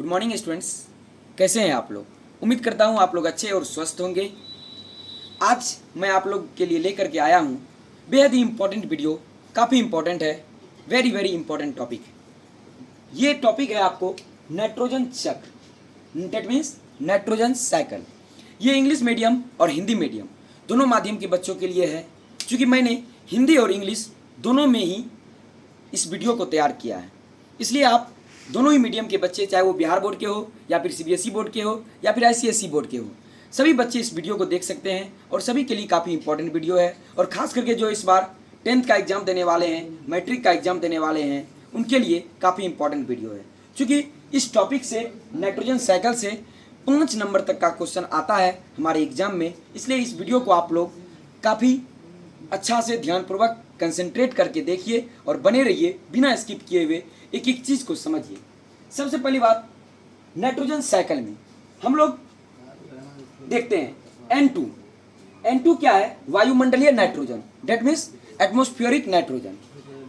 Good morning students, कैसे हैं आप लोग। उम्मीद करता हूं आप लोग अच्छे और स्वस्थ होंगे। आज मैं आप लोग के लिए लेकर के आया हूं बेहद ही इम्पोर्टेंट वीडियो। काफ़ी इम्पोर्टेंट है, वेरी वेरी इम्पोर्टेंट टॉपिक है। ये टॉपिक है आपको नाइट्रोजन चक्र, दैट मीन्स नाइट्रोजन साइकिल। ये इंग्लिश मीडियम और हिंदी मीडियम दोनों माध्यम के बच्चों के लिए है, क्योंकि मैंने हिंदी और इंग्लिश दोनों में ही इस वीडियो को तैयार किया है। इसलिए आप दोनों ही मीडियम के बच्चे, चाहे वो बिहार बोर्ड के हो या फिर सीबीएसई बोर्ड के हो या फिर आईसीएसई बोर्ड के हो, सभी बच्चे इस वीडियो को देख सकते हैं और सभी के लिए काफ़ी इंपॉर्टेंट वीडियो है। और खास करके जो इस बार 10th का एग्जाम देने वाले हैं, मैट्रिक का एग्जाम देने वाले हैं, उनके लिए काफ़ी इंपॉर्टेंट वीडियो है। क्योंकि इस टॉपिक से, नाइट्रोजन साइकिल से 5 नंबर तक का क्वेश्चन आता है हमारे एग्जाम में। इसलिए इस वीडियो को आप लोग काफ़ी अच्छा से ध्यानपूर्वक कंसंट्रेट करके देखिए और बने रहिए, बिना स्किप किए हुए एक एक चीज़ को समझिए। सबसे पहली बात, नाइट्रोजन साइकिल में हम लोग देखते हैं N2। N2 क्या है? वायुमंडलीय nitrogen, that means atmospheric nitrogen.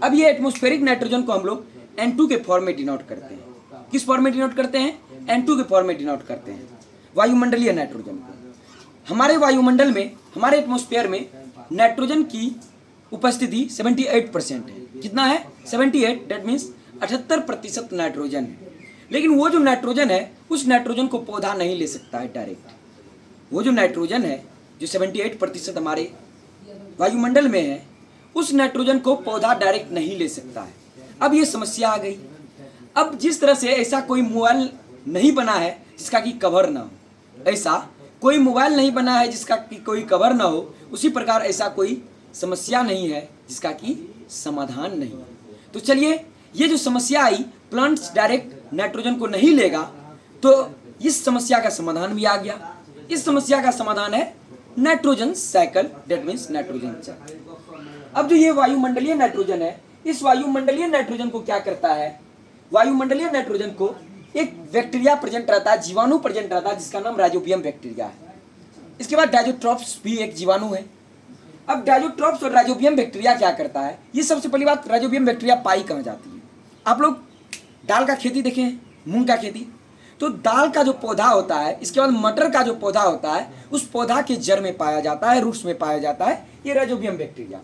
अब ये एटमॉस्फेरिक नाइट्रोजन को हम लोग N2 के फॉर्म में डिनोट करते हैं। किस फॉर्म में डिनोट करते हैं? N2 के फॉर्म में डिनोट करते हैं वायुमंडलीय नाइट्रोजन को। हमारे वायुमंडल में, हमारे एटमॉस्फेयर में नाइट्रोजन की उपस्थिति 78% है। कितना है? 78, डेट मीन्स 78% नाइट्रोजन है। लेकिन वो जो नाइट्रोजन है, उस नाइट्रोजन को पौधा नहीं ले सकता है डायरेक्ट। वो जो नाइट्रोजन है जो 78% हमारे वायुमंडल में है, उस नाइट्रोजन को पौधा डायरेक्ट नहीं ले सकता है। अब ये समस्या आ गई। अब जिस तरह से ऐसा कोई मोबाइल नहीं बना है जिसका कि कवर ना हो, ऐसा कोई मोबाइल नहीं बना है जिसका कि कोई कवर ना हो, उसी प्रकार ऐसा कोई समस्या नहीं है जिसका कि समाधान नहीं है। तो चलिए, ये जो समस्या आई, प्लांट्स डायरेक्ट नाइट्रोजन को नहीं लेगा, तो इस समस्या का समाधान भी आ गया। इस समस्या का समाधान है nitrogen cycle, that means nitrogen चक्र। अब जो ये वायुमंडलीय नाइट्रोजन है, इस वायुमंडलीय नाइट्रोजन को क्या करता है? वायुमंडलीय नाइट्रोजन को एक बैक्टीरिया प्रेजेंट रहता है, जीवाणु प्रेजेंट रहता है, जिसका नाम राइजोबियम बैक्टीरिया है। इसके बाद डायजोट्रॉप्स भी एक जीवाणु है। अब डायजोट्रॉप्स और राइजोबियम बैक्टीरिया क्या करता है? ये सबसे पहली बात, राइजोबियम बैक्टीरिया पाई कहाँ जाती है? आप लोग दाल का खेती देखें, मूंग का खेती, तो दाल का जो पौधा होता है, इसके बाद मटर का जो पौधा होता है, उस पौधा के जड़ में पाया जाता है, रूट्स में पाया जाता है ये राइजोबियम बैक्टीरिया,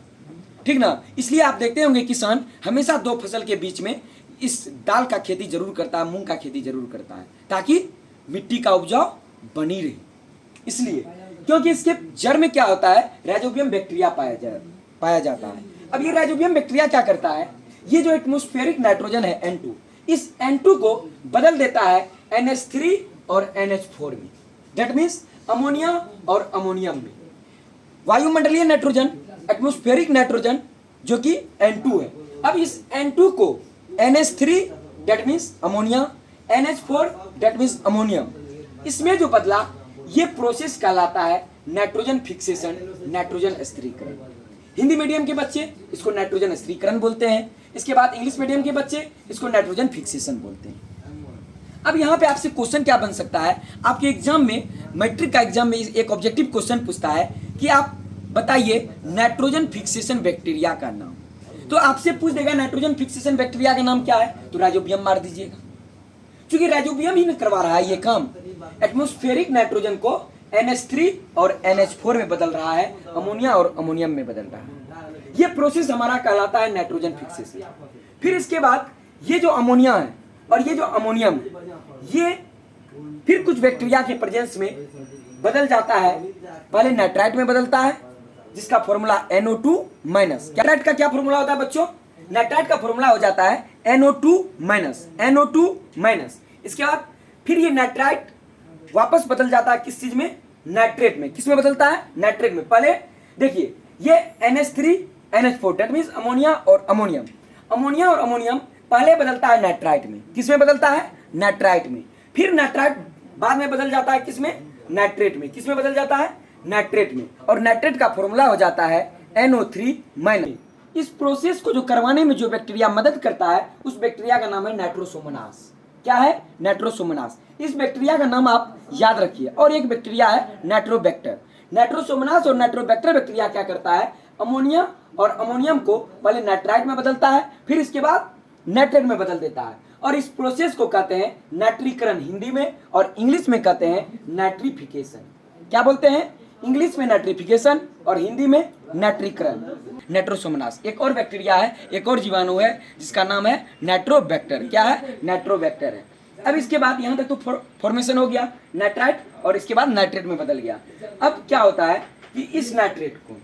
ठीक ना। इसलिए आप देखते होंगे किसान हमेशा 2 फसल के बीच में इस दाल का खेती जरूर करता है, मूंग का खेती जरूर करता है, ताकि मिट्टी का उपजाऊ बनी रहे। इसलिए क्योंकि इसके जड़ में क्या होता है? राइजोबियम बैक्टीरिया पाया जाता है। अब ये राइजोबियम बैक्टीरिया क्या करता है? ये जो एटमॉस्फेरिक नाइट्रोजन है N2, इस N2 को बदल देता है NH3 और NH4 में, दैट मीन्स अमोनिया और अमोनियम में। वायुमंडलीय नाइट्रोजन, एटमॉस्फेरिक नाइट्रोजन जो कि N2 है, अब इस N2 को NH3 that means ammonia, NH4 that means ammonium, इसमें जो बदला, ये प्रोसेस कहलाता है नाइट्रोजन फिक्सेशन, नाइट्रोजन स्थिरीकरण। हिंदी मीडियम के बच्चे इसको नाइट्रोजन स्थिरीकरण बोलते हैं। इसके बाद इंग्लिश मीडियम के बच्चे इसको नाइट्रोजन फिक्सेशन बोलते हैं। अब यहाँ पे आपसे क्वेश्चन क्या बन सकता है? आपके एग्जाम में, मैट्रिक का एग्जाम में एक ऑब्जेक्टिव क्वेश्चन पूछता है कि आप बताइए नाइट्रोजन फिक्सेशन बैक्टीरिया का नाम। तो आपसे पूछ देगा नाइट्रोजन फिक्सेशन बैक्टीरिया का नाम क्या है, तो राइजोबियम मार दीजिएगा, क्योंकि राइजोबियम ही करवा रहा है ये काम। एटमॉस्फेरिक नाइट्रोजन को NH3 और NH4 में बदल रहा है, अमोनिया और अमोनियम में बदल रहा है। ये प्रोसेस हमारा कहलाता है नाइट्रोजन फिक्सेशन। फिर इसके बाद ये जो अमोनिया है और ये जो अमोनियम है, ये फिर कुछ बैक्टीरिया के प्रेजेंस में बदल जाता है। पहले नाइट्राइट में बदलता है, जिसका फॉर्मूला NO2 माइनस। नाइट्राइट का क्या फॉर्मूला होता है बच्चों? नाइट्राइट का फॉर्मूला हो जाता है NO2 माइनस। इसके बाद फिर ये नाइट्राइट वापस बदल जाता है किस चीज में? नाइट्रेट में। किस में बदलता है? नाइट्रेट में। पहले देखिए, ये NH3 NH4 that means ammonia और अमोनियम। अमोनिया और अमोनियम पहले बदलता है नाइट्राइट में। किस में बदलता है? नाइट्राइट में। फिर नाइट्राइट बाद में बदल जाता है किस में? नाइट्रेट में। किस में बदल जाता है? नाइट्रेट में। और नाइट्रेट का फॉर्मूला हो जाता है NO3 माइनस। इस प्रोसेस को जो करवाने में जो बैक्टीरिया मदद करता है, उस बैक्टीरिया का नाम है नाइट्रोसोमोनास। क्या है? नाइट्रोसोमोनास। इस बैक्टीरिया का नाम आप याद रखिए। और एक बैक्टीरिया है नाइट्रोबैक्टर। नाइट्रोसोमोनास और नाइट्रोबैक्टर बैक्टीरिया क्या करता है? अमोनिया और अमोनियम को पहले नाइट्राइट में बदलता है, फिर इसके बाद नाइट्रेट में बदल देता है। और इस प्रोसेस को कहते हैं नाइट्रीकरण हिंदी में, और इंग्लिश में कहते हैं नाइट्रिफिकेशन। क्या बोलते हैं? इंग्लिश में नाइट्रिफिकेशन और हिंदी में नाइट्रीकरण। नाइट्रोसोमोनास एक और बैक्टीरिया है, एक और जीवाणु है जिसका नाम है नाइट्रोबैक्टर। क्या है? नाइट्रोबैक्टर है। अब इसके बाद यहाँ तक तो फॉर्मेशन हो गया नाइट्राइट, और इसके बाद नाइट्रेट में बदल गया। अब क्या होता है कि इस नाइट्रेट को,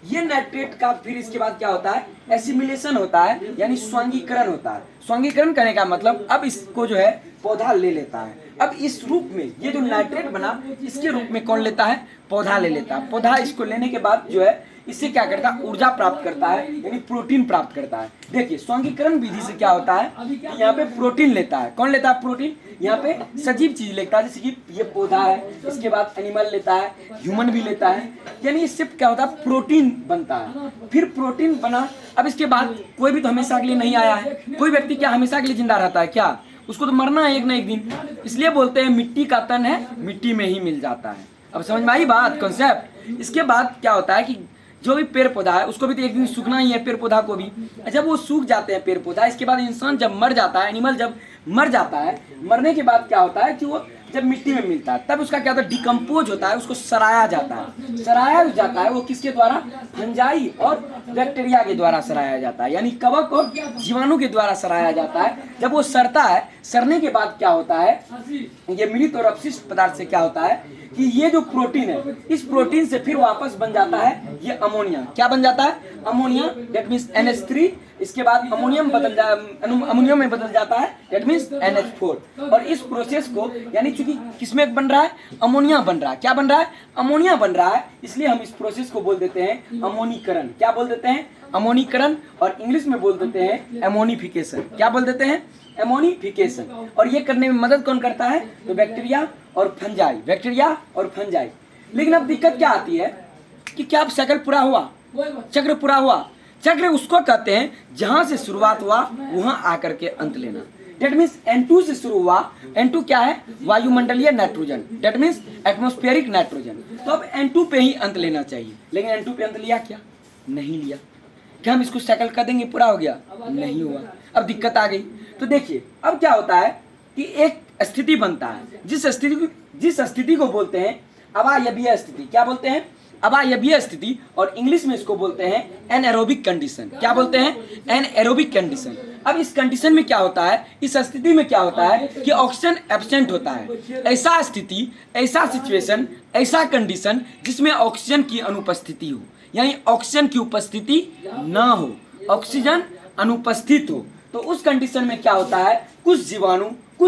ये नाइट्रेट का फिर इसके बाद क्या होता है? एसिमिलेशन होता है, यानी स्वांगीकरण होता है। स्वांगीकरण करने का मतलब अब इसको जो है पौधा ले लेता है। अब इस रूप में ये जो नाइट्रेट बना, इसके रूप में कौन लेता है? पौधा ले लेता है। पौधा इसको लेने के बाद जो है इससे क्या करता है? ऊर्जा प्राप्त करता है, यानी प्रोटीन प्राप्त करता है। देखिए स्वांगीकरण विधि से क्या होता है कि यहाँ पे प्रोटीन लेता है। कौन लेता है प्रोटीन? यहाँ पे सजीव चीज लेता है, जैसे कि ये पौधा है, इसके बाद एनिमल लेता है, ह्यूमन भी लेता है, यानी इससे क्या होता है? प्रोटीन बनता है। फिर प्रोटीन बना, अब इसके बाद कोई भी तो हमेशा के लिए नहीं आया है। कोई व्यक्ति क्या हमेशा के लिए जिंदा रहता है? क्या उसको तो मरना है एक ना एक दिन। इसलिए बोलते हैं मिट्टी का तन है, मिट्टी में ही मिल जाता है। अब समझ में आई बात, कॉन्सेप्ट? इसके बाद क्या होता है कि जो भी पेड़ पौधा है उसको भी तो एक दिन सूखना ही है, पेड़ पौधा को भी। जब वो सूख जाते हैं पेड़ पौधा, इसके बाद इंसान जब मर जाता है, एनिमल जब मर जाता है, मरने के बाद क्या होता है कि वो जब मिट्टी में मिलता है तब उसका क्या होता है? डिकम्पोज होता है, उसको सराया जाता है। सराया जाता है वो किसके द्वारा? फंजाई और बैक्टीरिया के द्वारा सराया जाता है, यानी कवक और जीवाणु के द्वारा सराया जाता है। जब वो सड़ता है, सड़ने के बाद क्या होता है? ये मिलित और अपशिष्ट पदार्थ से क्या होता है कि ये जो प्रोटीन है, इस प्रोटीन से फिर वापस बन जाता है ये अमोनिया। क्या बन जाता है? Ammonia, that means NH3। इसके बाद अमोनियम अमोनियम में बदल जाता है, दैट मीन्स NH4। और इस प्रोसेस को, यानी चूंकि किसमें बन रहा है? अमोनिया बन रहा है। क्या बन रहा है? अमोनिया बन रहा है, इसलिए हम इस प्रोसेस को बोल देते हैं अमोनीकरण। क्या बोल देते हैं? अमोनीकरण, और इंग्लिश में बोल देते हैं एमोनिफिकेशन। क्या बोल देते हैं? एमोनिफिकेशन। और ये करने में मदद कौन करता है? तो बैक्टीरिया और फंजाई, बैक्टीरिया और फंजाई। लेकिन अब दिक्कत क्या आती है कि क्या अब साइकिल पूरा हुआ? चक्र पूरा हुआ? चक्र उसको कहते हैं जहां से शुरुआत हुआ वहां आकर के अंत लेना। डेट मीन्स N2 से शुरू हुआ। N2 क्या है? वायुमंडलीय nitrogen, that means atmospheric nitrogen. तो अब N2 पे ही अंत लेना चाहिए, लेकिन N2 पे अंत लिया क्या? नहीं लिया। क्या हम इसको साइकिल कर देंगे पूरा हो गया? नहीं हुआ। अब दिक्कत आ गई। तो देखिए अब क्या होता है कि एक स्थिति बनता है, जिस स्थिति को बोलते हैं अवायवीय स्थिति। क्या बोलते हैं? अवायवीय स्थिति, और इंग्लिश में इसको बोलते हैं एनएरोबिक कंडीशन। क्या बोलते हैं? Anaerobic condition. अब इस कंडीशन में क्या होता है? इस स्थिति में क्या होता है कि ऑक्सीजन एब्सेंट होता है। ऐसा स्थिति, ऐसा सिचुएशन, ऐसा कंडीशन जिसमें ऑक्सीजन की अनुपस्थिति हो, यानी ऑक्सीजन की उपस्थिति ना हो, ऑक्सीजन अनुपस्थित हो, तो उस कंडीशन में क्या होता है? कुछ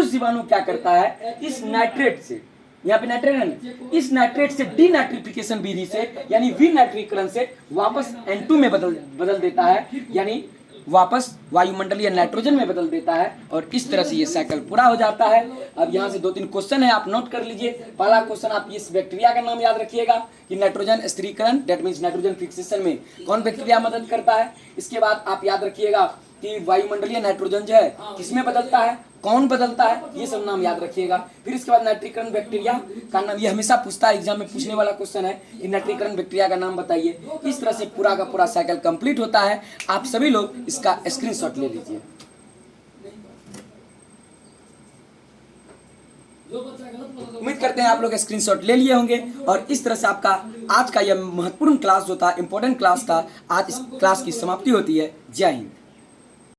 जीवाणु क्या करता है? इस नाइट्रेट से, यहाँ पे नाइट्रेट है, इस नाइट्रेट से डीनाइट्रिफिकेशन विधि से, यानी विनाइट्रीकरण से वापस N2 में बदल देता है, यानी वापस वायुमंडलीय नाइट्रोजन में बदल देता है, और इस तरह से ये साइकिल पूरा हो जाता है। अब यहाँ से 2-3 क्वेश्चन है, आप नोट कर लीजिए। पहला क्वेश्चन, आप इस बैक्टीरिया का नाम याद रखिएगा कि नाइट्रोजन स्थिरीकरण, दैट मीन्स नाइट्रोजन फिक्सेशन में कौन बैक्टीरिया मदद करता है। इसके बाद आप याद रखिएगा कि वायुमंडलीय नाइट्रोजन जो है किसमें बदलता है, कौन बदलता है, ये सब नाम याद रखिएगा। फिर इसके बाद नाइट्रीकरण बैक्टीरिया का नाम, ये हमेशा पूछता है, एग्जाम में पूछने वाला क्वेश्चन है कि नाइट्रीकरण बैक्टीरिया का नाम बताइए। इस तरह से पूरा का पूरा साइकिल कंप्लीट होता है। आप सभी लोग इसका स्क्रीनशॉट ले लीजिए। उम्मीद करते हैं आप लोग स्क्रीनशॉट ले लिए होंगे, और इस तरह से आपका आज का यह महत्वपूर्ण क्लास जो था, इंपॉर्टेंट क्लास था, आज इस क्लास की समाप्ति होती है। जय हिंद।